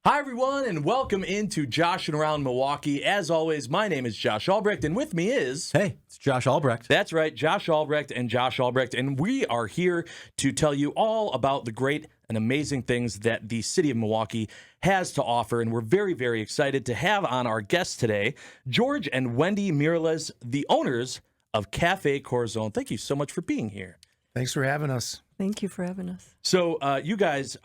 Hi, everyone, and welcome into Joshing Around Milwaukee. As always, my name is Josh Albrecht, and with me is... Hey, it's Josh Albrecht. That's right, Josh Albrecht and Josh Albrecht, and we are here to tell you all about the great and amazing things that the city of Milwaukee has to offer, and we're very, very excited to have on our guest today, George and Wendy Mireles, the owners of Café, Corazón. Thank you so much for being here. Thanks for having us. Thank you for having us. So you guys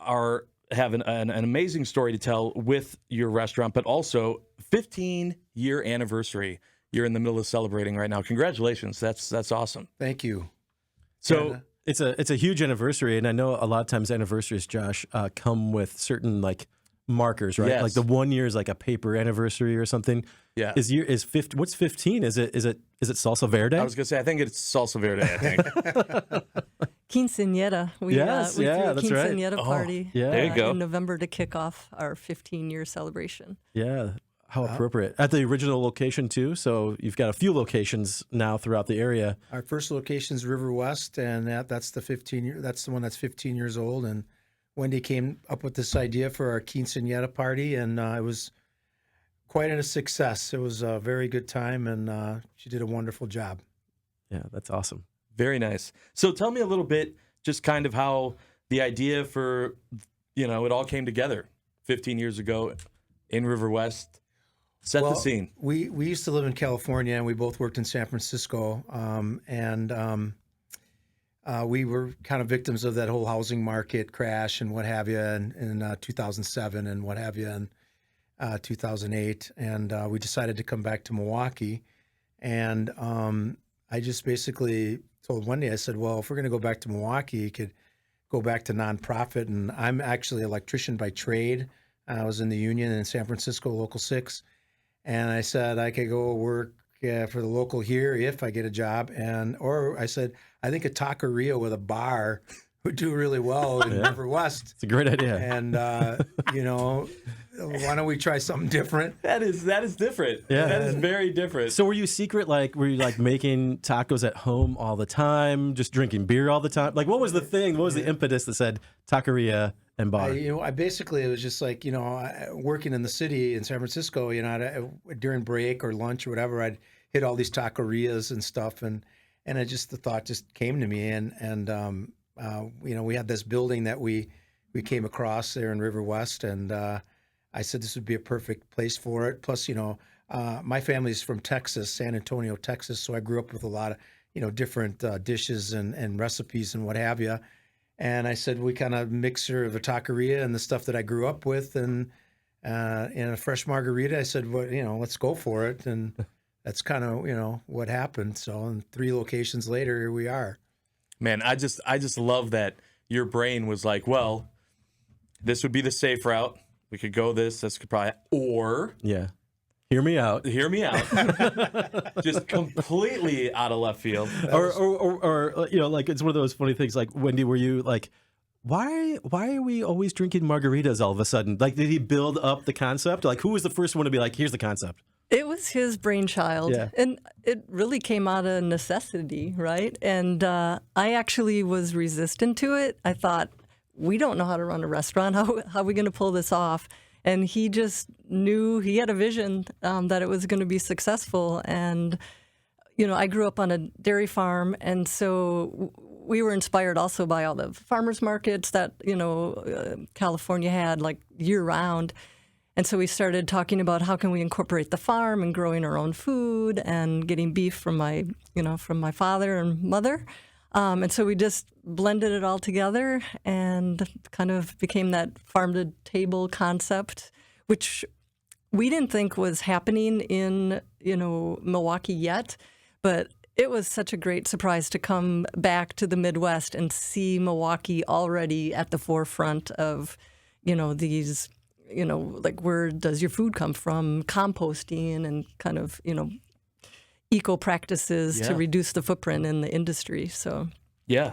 have an amazing story to tell with your restaurant, but also 15-year anniversary. You're in the middle of celebrating right now. Congratulations. That's awesome. Thank you. So it's a huge anniversary, and I know a lot of times anniversaries, Josh, come with certain like markers, right? Yes. Like the 1 year is like a paper anniversary or something. Yeah. Is 50? What's 15? Is it Salsa Verde? I was gonna say I think it's Salsa Verde. I think. Quinceañera. We threw a that's right. quinceañera party there you go. in November to kick off our 15-year celebration. Yeah. How appropriate. At the original location, too. So you've got a few locations now throughout the area. Our first location is Riverwest, and that's the 15-year. That's the one that's 15 years old. And Wendy came up with this idea for our quinceañera party, and it was quite a success. It was a very good time, and she did a wonderful job. Yeah, that's awesome. Very nice. So tell me a little bit, just kind of how the idea for, it all came together 15 years ago in Riverwest. Set the scene. We used to live in California, and we both worked in San Francisco, we were kind of victims of that whole housing market crash and what have you in 2007 and what have you in 2008. And we decided to come back to Milwaukee. And I just basically told Wendy, I said, well, if we're going to go back to Milwaukee, you could go back to nonprofit. And I'm actually an electrician by trade. I was in the union in San Francisco, Local 6. And I said I could go work for the local here if I get a job. Or I said, I think a taqueria with a bar would do really well in Riverwest. It's a great idea. And, why don't we try something different? That is different. Yeah. That is very different. So were you were you making tacos at home all the time, just drinking beer all the time? Like, what was the thing? What was the impetus that said taqueria and bar? I basically, it was just like, working in the city in San Francisco, during break or lunch or whatever, I'd hit all these taquerias and stuff. And the thought just came to me. And we had this building that we came across there in Riverwest. And I said this would be a perfect place for it. Plus, my family's from Texas, San Antonio, Texas. So I grew up with a lot of, different dishes and recipes and what have you. And I said, we kind of mixture of a taqueria and the stuff that I grew up with and in a fresh margarita. I said, well, let's go for it. And that's kind of, what happened. So in 3 locations later, here we are. Man, I just love that your brain was like, well, this would be the safe route. We could go this could probably, or... Yeah. Hear me out. Just completely out of left field. Or like it's one of those funny things. Like, Wendy, were you like, why are we always drinking margaritas all of a sudden? Like, did he build up the concept? Like, who was the first one to be like, here's the concept? It was his brainchild, Yeah. and it really came out of necessity, right? And I actually was resistant to it. I thought, we don't know how to run a restaurant. How are we going to pull this off? And he just knew, he had a vision that it was going to be successful. And, I grew up on a dairy farm, and so we were inspired also by all the farmers markets that, California had, like, year-round. And so we started talking about how can we incorporate the farm and growing our own food and getting beef from my father and mother. And so we just blended it all together and kind of became that farm-to-table concept, which we didn't think was happening in, Milwaukee yet. But it was such a great surprise to come back to the Midwest and see Milwaukee already at the forefront of, these, like, where does your food come from, composting and kind of, eco practices to reduce the footprint in the industry. So yeah,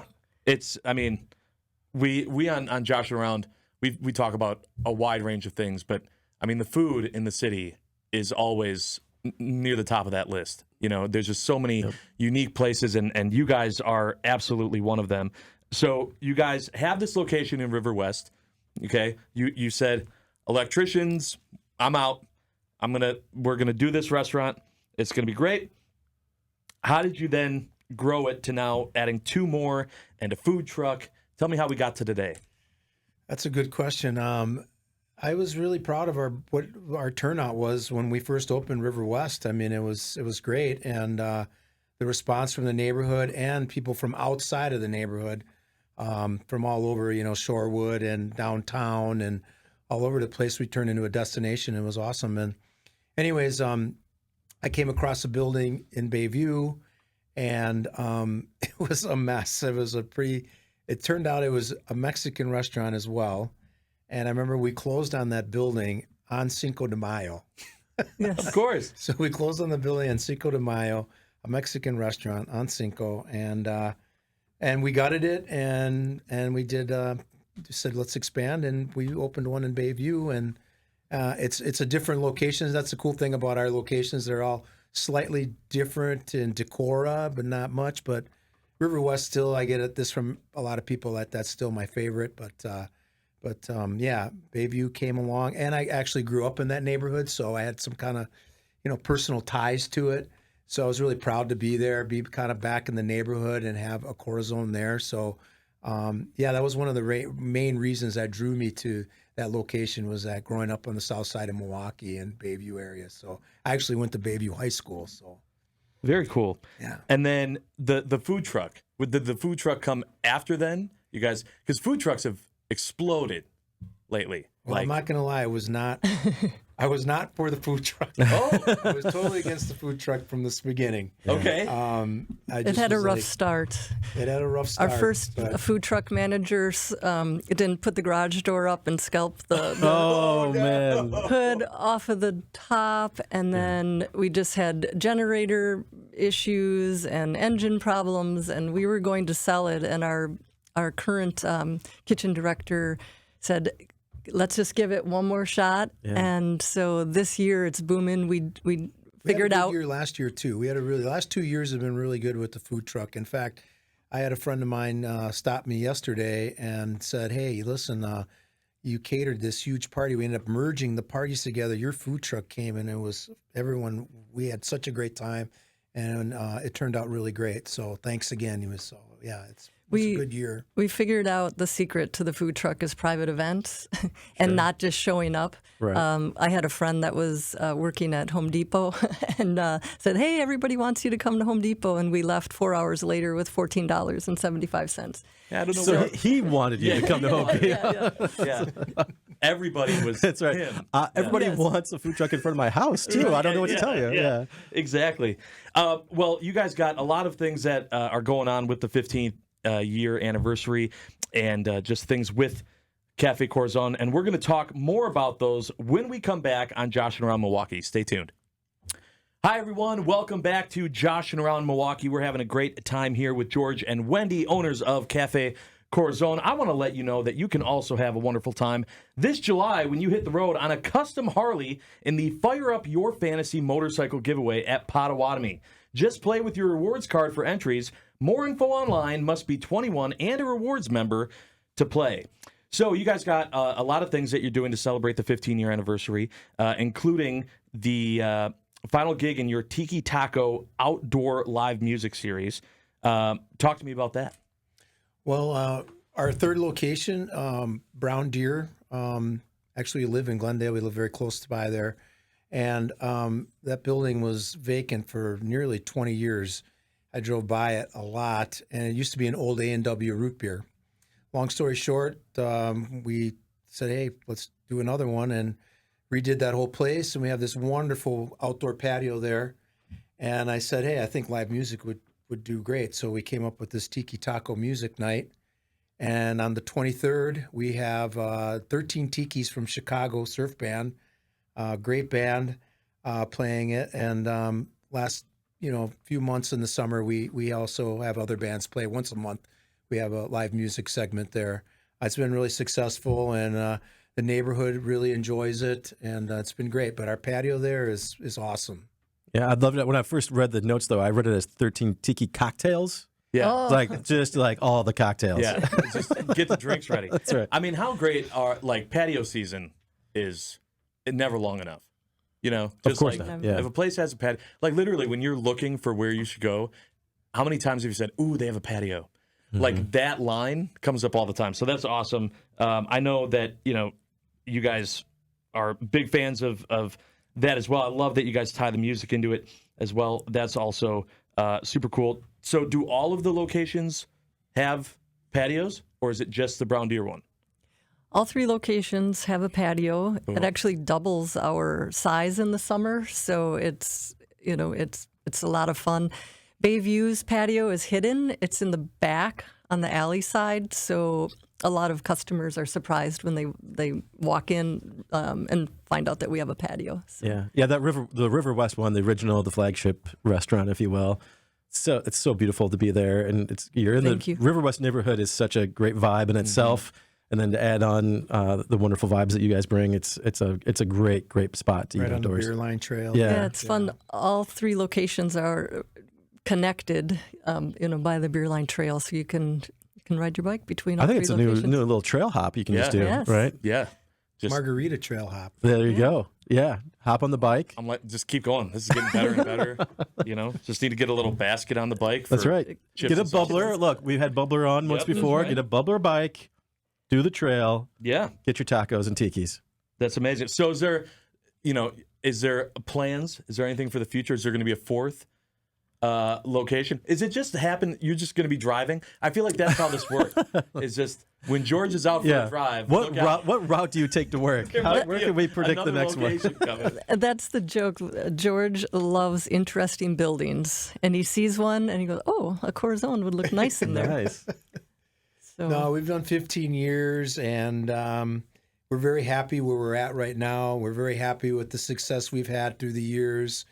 we on Joshing Around, we talk about a wide range of things, but the food in the city is always near the top of that list. There's just so many unique places, and you guys are absolutely one of them. So you guys have this location in Riverwest. Okay, you said, electricians, I'm out. We're gonna do this restaurant. It's gonna be great. How did you then grow it to now adding 2 more and a food truck? Tell me how we got to today. That's a good question. I was really proud of what our turnout was when we first opened Riverwest. I mean, it was great, and the response from the neighborhood and people from outside of the neighborhood, from all over, Shorewood and downtown and all over the place, we turned into a destination. It was awesome. And anyways, I came across a building in Bayview, and it was a mess. It turned out it was a Mexican restaurant as well. And I remember we closed on that building on Cinco de Mayo. Yes. Of course. So we closed on the building on Cinco de Mayo, a Mexican restaurant on Cinco, and we gutted it, and we said let's expand, and we opened one in Bayview, and it's a different location. That's the cool thing about our locations; they're all slightly different in decora, but not much. But Riverwest still, I get this from a lot of people that's still my favorite, but yeah, Bayview came along, and I actually grew up in that neighborhood, so I had some kind of, personal ties to it. So I was really proud to be there, be kind of back in the neighborhood, and have a Corazón there. So, yeah, that was one of the main reasons that drew me to that location, was that growing up on the south side of Milwaukee and Bayview area. So I actually went to Bayview High School. So Very cool. yeah. And then the food truck. Did the food truck come after then? You guys, because food trucks have exploded lately. Well, I'm not gonna lie, I was not for the food truck. Oh, I was totally against the food truck from the beginning. okay. It had a rough start. It had a rough start. Our first food truck managers didn't put the garage door up and scalp the Oh, man. hood off of the top, and then we just had generator issues and engine problems, and we were going to sell it, and our current kitchen director said, let's just give it one more shot. Yeah. And so this year it's booming. We figured had a good out. year last year too. The last 2 years have been really good with the food truck. In fact, I had a friend of mine stop me yesterday and said, "Hey, listen, you catered this huge party. We ended up merging the parties together. Your food truck came, and it was everyone. We had such a great time, and it turned out really great. So thanks again." Yeah, it's a good year. We figured out the secret to the food truck is private events and not just showing up. Right. I had a friend that was working at Home Depot and said, "Hey, everybody wants you to come to Home Depot." And we left 4 hours later with $14.75. Yeah, I don't know. So he wanted you to come to Home Depot. Yeah. Everybody was. That's right. him. Everybody Yes. wants a food truck in front of my house, too. I don't know what to tell you. Yeah. Exactly. Well, you guys got a lot of things that are going on with the 15th year anniversary and just things with Café Corazón. And we're going to talk more about those when we come back on Joshing Around Milwaukee. Stay tuned. Hi, everyone. Welcome back to Joshing Around Milwaukee. We're having a great time here with George and Wendy, owners of Café Corazón. I want to let you know that you can also have a wonderful time this July when you hit the road on a custom Harley in the Fire Up Your Fantasy motorcycle giveaway at Potawatomi. Just play with your rewards card for entries. More info online. Must be 21 and a rewards member to play. So you guys got a lot of things that you're doing to celebrate the 15-year anniversary, including the final gig in your Tiki Taco outdoor live music series. Talk to me about that. Well, our third location, Brown Deer, actually we live in Glendale. We live very close by there. And that building was vacant for nearly 20 years. I drove by it a lot, and it used to be an old A&W root beer. Long story short, we said, hey, let's do another one, and redid that whole place. And we have this wonderful outdoor patio there. And I said, hey, I think live music would do great. So we came up with this Tiki Taco music night. And on the 23rd, we have 13 Tikis from Chicago surf band, great band playing it. And last few months in the summer, we also have other bands play once a month. We have a live music segment there. It's been really successful, and the neighborhood really enjoys it, and it's been great. But our patio there is awesome. Yeah, I loved it. When I first read the notes, though, I read it as 13 tiki cocktails. Yeah. It's like just like all the cocktails. Yeah. Just get the drinks ready. That's right. I mean, how great are patio season is never long enough. You know, Of just course like not. Yeah. if a place has a patio, like literally when you're looking for where you should go, how many times have you said, "Ooh, they have a patio"? Like that line comes up all the time. So that's awesome. I know that, you know, you guys are big fans of that as well. I love that you guys tie the music into it as well. That's also super cool. So do all of the locations have patios, or is it just the Brown Deer one? All 3 locations have a patio. Cool. It actually doubles our size in the summer, so it's a lot of fun. Bayview's patio is hidden. It's in the back on the alley side, so a lot of customers are surprised when they walk in and find out that we have a patio. So. Yeah. The Riverwest one, the original, the flagship restaurant, if you will. So it's so beautiful to be there, and you're in Thank the you. Riverwest neighborhood is such a great vibe in itself. And then to add on the wonderful vibes that you guys bring, it's a great spot to eat Right on the outdoors. beer line trail. Yeah. It's fun. All 3 locations are connected, by the beer line trail, so you can ride your bike between all I think 3 it's a locations. new little trail hop you can just do, Yes. right? Yeah. Just Margarita trail hop. There you go. Yeah, hop on the bike. I'm like, just keep going. This is getting better and better. You know, just need to get a little basket on the bike. That's for right. chips Get a and salsa. bubbler. Look, we've had bubbler on once Yep, that's before. right. Get a bubbler bike, do the trail, Yeah. get your tacos and tikis. That's amazing. So is there plans? Is there anything for the future? Is there going to be a 4th location? Is it just happen? You're just going to be driving? I feel like that's how this works. It's just when George is out for a drive. What look out. what route do you take to work? There might Where be can we predict the another next one? location coming. That's the joke. George loves interesting buildings, and he sees one, and he goes, "Oh, a Corazón would look nice in there." Nice. So, No, we've done 15 years, and we're very happy where we're at right now. We're very happy with the success we've had through the years,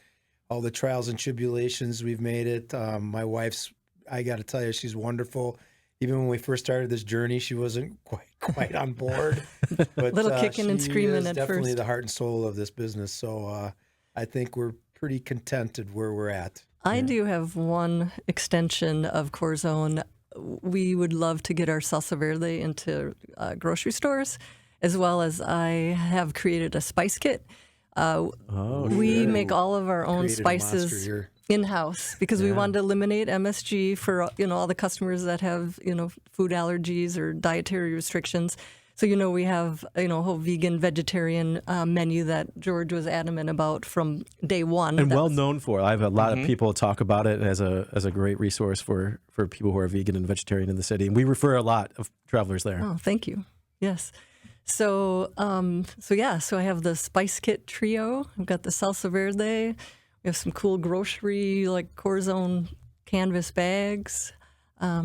all the trials and tribulations we've made it. My wife's, I got to tell you, she's wonderful. Even when we first started this journey, she wasn't quite on board. But Little kicking and she screaming is at definitely first. the heart and soul of this business. So I think we're pretty contented where we're at. I do have one extension of Corazón. We would love to get our salsa verde into grocery stores, as well as I have created a spice kit. We make all of our own Created a monster spices here. in-house because we wanted to eliminate MSG for all the customers that have food allergies or dietary restrictions. So we have a whole vegan vegetarian menu that George was adamant about from day one. And well known for. I have a lot of people talk about it as a great resource for people who are vegan and vegetarian in the city. And we refer a lot of travelers there. Oh, thank you. Yes. So I have the spice kit trio. I've got the salsa verde. We have some cool grocery like Corazón canvas bags.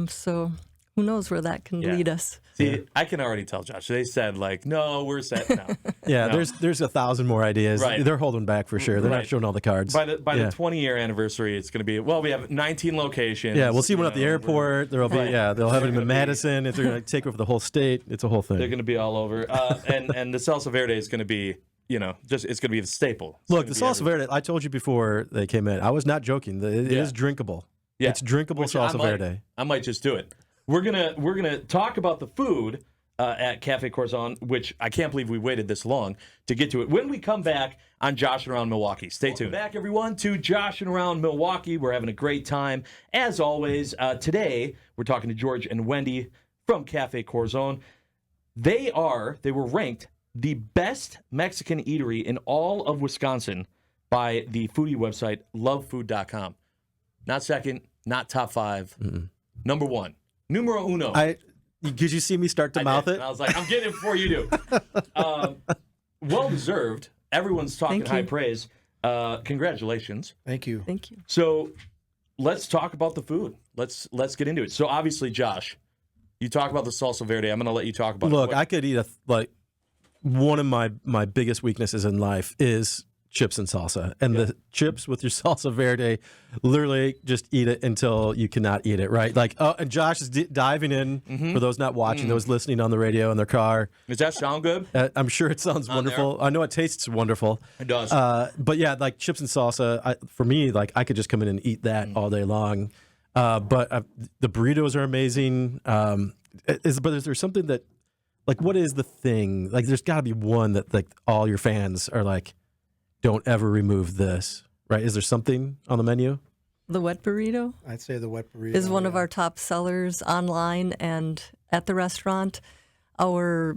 So who knows where that can lead us? See, I can already tell, Josh. They said no, we're set now. Yeah, No. there's 1,000 more ideas. Right. They're holding back for sure. They're Right. not showing all the cards. By the 20-year anniversary, it's going to be we have 19 locations. Yeah, we'll see one at the airport. There'll be Right. they'll have it They're in gonna be- Madison. If they're going to take over the whole state, it's a whole thing. They're going to be all over. And the salsa verde is going to be, it's going to be the staple. It's Look, gonna the be salsa verde, I told you before they came in, I was not joking. It Yeah. is drinkable. Yeah. It's drinkable Which salsa verde. I might just do it. We're gonna talk about the food at Café Corazón, which I can't believe we waited this long to get to it. When we come back on Joshing Around Milwaukee, stay tuned. Back everyone to Joshing Around Milwaukee. We're having a great time as always. Today we're talking to George and Wendy from Café Corazón. They were ranked the best Mexican eatery in all of Wisconsin by the foodie website lovefood.com. Not second, not top 5. Number 1. Numero uno. Did you see me start to I mouth did, it? and I was like, I'm getting it before you do. Well deserved. Everyone's talking Thank high you. praise. Congratulations. Thank you. Thank you. So let's talk about the food. Let's get into it. So obviously, Josh, you talk about the salsa verde. I'm going to let you talk about Look, it. I could eat one of my biggest weaknesses in life is chips and salsa. And the chips with your salsa verde, literally just eat it until you cannot eat it, right? And Josh is diving in for those not watching, those listening on the radio in their car. Does that sound good? I'm sure it sounds wonderful. I know it tastes wonderful. It does. But yeah, chips and salsa, for me, I could just come in and eat that all day long. But the burritos are amazing. But is there something that Like, what is the thing? Like, there's got to be one that like all your fans are like, don't ever remove this, right? Is there something on the menu? The wet burrito I'd say the wet burrito is one of our top sellers online and at the restaurant. Our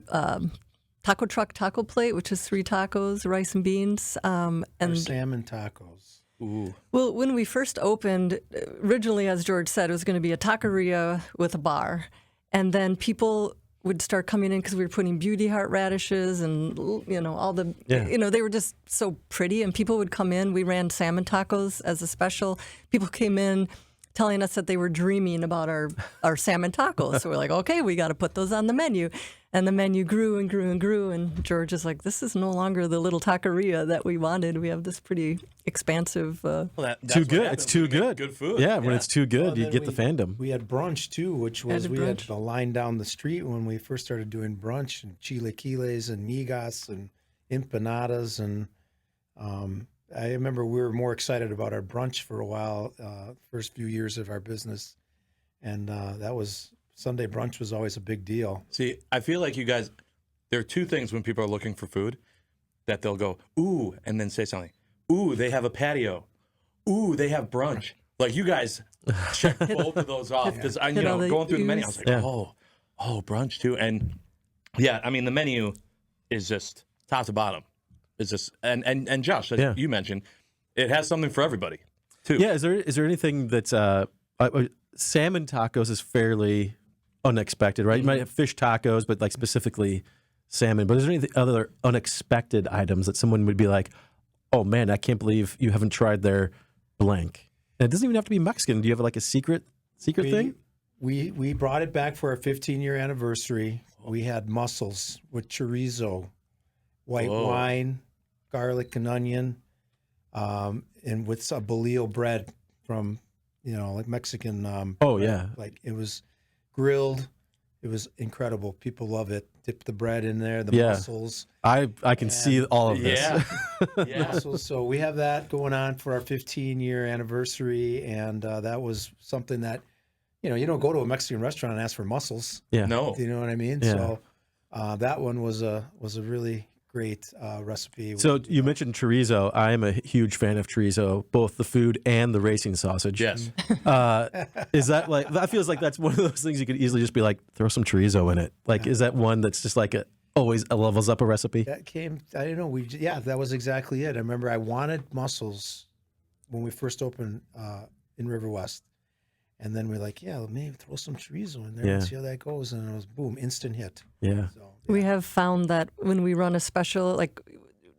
taco truck taco plate, which is 3 tacos, rice and beans, our and salmon tacos. Ooh. well, when we first opened, originally, as George said, it was going to be a taqueria with a bar. And then people would start coming in because we were putting beauty heart radishes and, all the, they were just so pretty. And people would come in. We ran salmon tacos as a special. People came in telling us that they were dreaming about our salmon tacos. So we're like, okay, we got to put those on the menu. And the menu grew and grew and grew. And George is like, this is no longer the little taqueria that we wanted. We have this pretty expansive. Well, that's Too what good. happens It's too when you make good. Good food. Yeah, when it's too good, Well, you then get the fandom. We had brunch too, which was Added we had brunch. the line down the street when we first started doing brunch, and chilaquiles and migas and empanadas, and I remember we were more excited about our brunch for a while, first few years of our business, and that was Sunday brunch was always a big deal. See, I feel like you guys, there are two things when people are looking for food that they'll go, ooh, and then say something. Ooh, they have a patio. Ooh, they have brunch. Like you guys check both of those off because I, Hit all the going through the menu, I was like, Yeah. oh, brunch too. And yeah, I mean, the menu is just top to bottom. It's just, and Josh, as Yeah. you mentioned, it has something for everybody too. Yeah, is there anything that's salmon tacos is fairly unexpected, right? You might have fish tacos, but like specifically salmon. But is there any other unexpected items that someone would be like, oh man, I can't believe you haven't tried their blank? And it doesn't even have to be Mexican. Do you have like a secret thing? We brought it back for our 15-year anniversary. We had mussels with chorizo, white Whoa. wine, garlic and onion, and with a bolillo bread from, like Mexican. Oh, bread. yeah. Like it was grilled. It was incredible. People love it. Dip the bread in there, the Yeah. mussels. I can see all of this. Yeah. Yeah. Mussels. So we have that going on for our 15-year anniversary, and that was something that, you don't go to a Mexican restaurant and ask for mussels. Yeah. No. You know what I mean? Yeah. So that one was a really great recipe. So you mentioned chorizo. I am a huge fan of chorizo, both the food and the racing sausage. Yes. Is that like, that feels like that's one of those things you could easily just be like, throw some chorizo in it. Like, is that one that's just like always levels up a recipe? That came. I don't know. That was exactly it. I remember I wanted mussels when we first opened in Riverwest, and then we're like, maybe throw some chorizo in there and Yeah. see how that goes. And it was boom, instant hit. Yeah. So We have found that when we run a special, like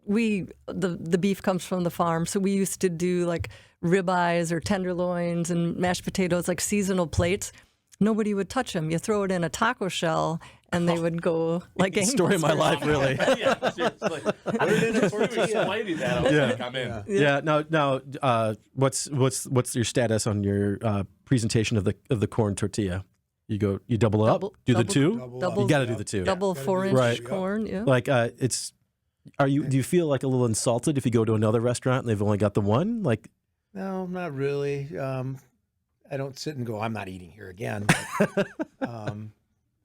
the beef comes from the farm, so we used to do like ribeyes or tenderloins and mashed potatoes, like seasonal plates. Nobody would touch them. You throw it in a taco shell, and they would go like Story of my gangbusters. life, really. Yeah, seriously. I didn't explaining that. I was Yeah. like, I'm in. Yeah. Now, what's your status on your presentation of the corn tortilla? You double it up, do the two. double You got to up. do the two. Double Gotta do 4-inch Right. corn, yeah. Like do you feel like a little insulted if you go to another restaurant and they've only got the one? Like, No, not really. I don't sit and go, I'm not eating here again. But,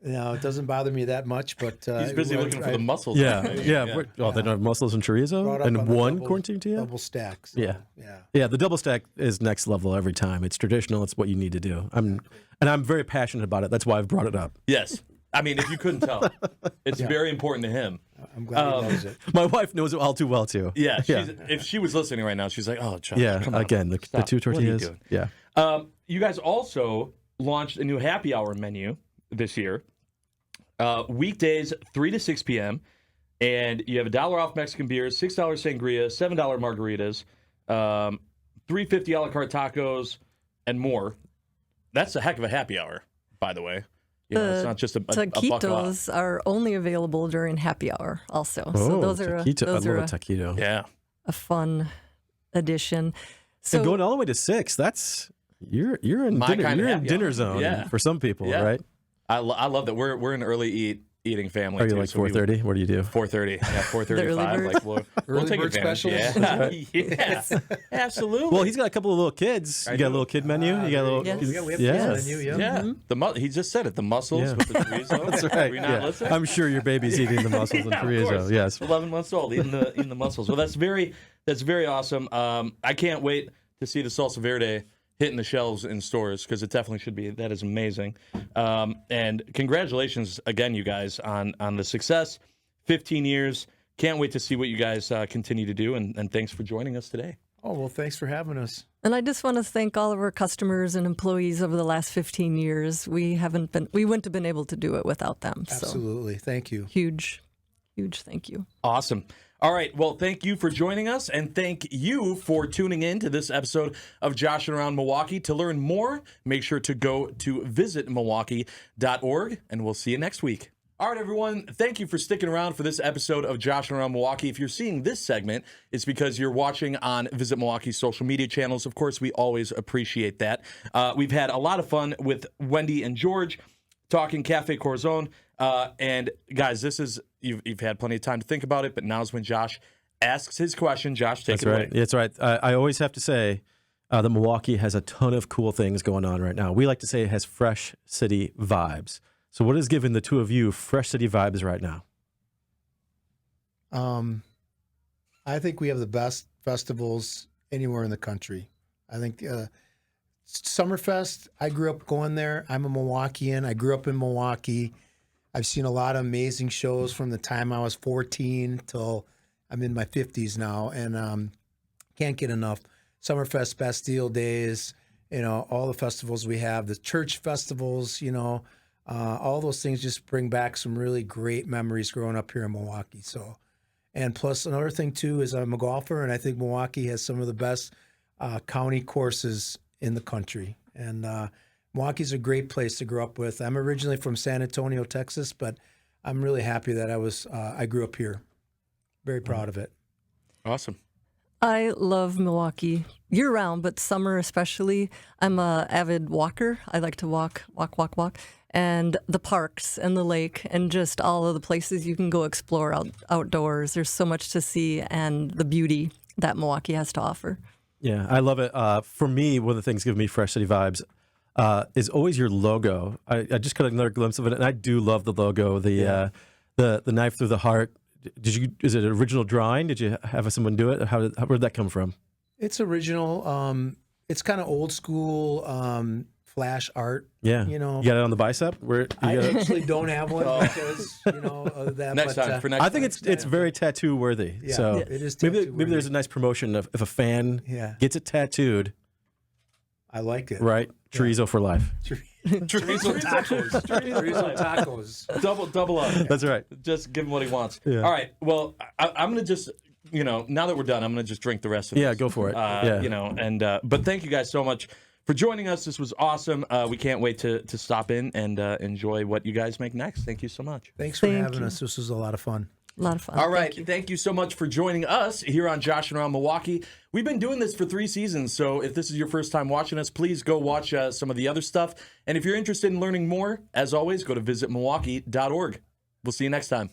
no, it doesn't bother me that much. But He's busy looking for the muscles. yeah. Maybe. Oh, they don't have mussels and brought chorizo up and on the one double- corn tortilla. double stack. So, Yeah. yeah. Yeah, the double stack is next level every time. It's traditional. It's what you need to do. I'm very passionate about it. That's why I've brought it up. Yes. I mean, if you couldn't tell, it's very important to him. I'm glad he knows it. My wife knows it all too well too. Yeah. Yeah. If she was listening right now, she's like, oh, Josh, Yeah. come on. Again, the Stop. two What are you tortillas. doing? Yeah. You guys also launched a new happy hour menu this year. Weekdays, 3 to 6 p.m. And you have $1 off Mexican beers, $6 sangria, $7 margaritas, $3.50 a la carte tacos, and more. That's a heck of a happy hour, by the way. It's not just a buck off. Taquitos are only available during happy hour also. Oh, So those are taquito. those I are love a taquito. Yeah. a fun addition. So And going all the way to 6, that's you're in My dinner, kind of you're in happy dinner hour. zone Yeah. for some people, Yeah. right? I love that we're an early eat. eating family. Are you too, like so we 4:30? What do you do? 4:30. Yeah, 4:35. bird. Like we'll Early take bird advantage. specials? Yeah. Yes. Absolutely. Well, he's got a couple of little kids. You got a little kid menu. You got a little. Yes. Yeah, we have Yes. kids menu, yeah. He just said it. The mussels Yeah. with the chorizo. That's right. Are we not Yeah. listening? I'm sure your baby's eating the mussels and Yeah, of chorizo. course. Yes. 11 months old, eating the mussels. Well, that's very awesome. I can't wait to see the salsa verde hitting the shelves in stores because it definitely should be. That is amazing. And congratulations again, you guys, on the success. 15 years. Can't wait to see what you guys continue to do. And thanks for joining us today. Oh, well, thanks for having us. And I just want to thank all of our customers and employees over the last 15 years. We wouldn't have been able to do it without them. So Absolutely. Thank you. huge thank you. Awesome. All right. Well, thank you for joining us, and thank you for tuning in to this episode of Joshing Around Milwaukee. To learn more, make sure to go to visitmilwaukee.org, and we'll see you next week. All right, everyone. Thank you for sticking around for this episode of Joshing Around Milwaukee. If you're seeing this segment, it's because you're watching on Visit Milwaukee's social media channels. Of course, we always appreciate that. We've had a lot of fun with Wendy and George talking Café Corazón. And guys, this is you've had plenty of time to think about it, but now's when Josh asks his question. Josh, take it away. That's right. I always have to say that Milwaukee has a ton of cool things going on right now. We like to say it has fresh city vibes. So what is giving the two of you fresh city vibes right now? I think we have the best festivals anywhere in the country. I think Summerfest, I grew up going there. I'm a Milwaukeean. I grew up in Milwaukee. I've seen a lot of amazing shows from the time I was 14 till I'm in my 50s now, and can't get enough. Summerfest, Bastille Days, all the festivals we have, the church festivals, all those things just bring back some really great memories growing up here in Milwaukee. So, and plus another thing too is I'm a golfer, and I think Milwaukee has some of the best county courses in the country. And Milwaukee's a great place to grow up with. I'm originally from San Antonio, Texas, but I'm really happy that I grew up here. Very proud of it. Awesome. I love Milwaukee year-round, but summer especially. I'm a avid walker. I like to walk. And the parks and the lake and just all of the places you can go explore outdoors. There's so much to see and the beauty that Milwaukee has to offer. Yeah, I love it. For me, one of the things giving me fresh city vibes is always your logo. I just caught another glimpse of it, and I do love the logo, the knife through the heart. Is it an original drawing? Did you have someone do it? Where did that come from? It's original. It's kind of old school flash art. Yeah, you got it on the bicep. I actually don't have one because that. Next time. For next I think time. it's very tattoo worthy. Yeah, so it is maybe tattoo-worthy. there's a nice promotion if a fan gets it tattooed. I like it. Right, chorizo for life. Chorizo tacos. Chorizo tacos. Double up. That's right. Just give him what he wants. Yeah. All right. Well, I'm going to just, now that we're done, I'm going to just drink the rest of it. Yeah, go for it. But thank you guys so much for joining us. This was awesome. We can't wait to stop in and enjoy what you guys make next. Thank you so much. Thanks for Thank having you. us. This was a lot of fun. A lot of fun. All right. Thank you. Thank you so much for joining us here on Joshing Around Milwaukee. We've been doing this for 3 seasons, so if this is your first time watching us, please go watch some of the other stuff. And if you're interested in learning more, as always, go to visitmilwaukee.org. We'll see you next time.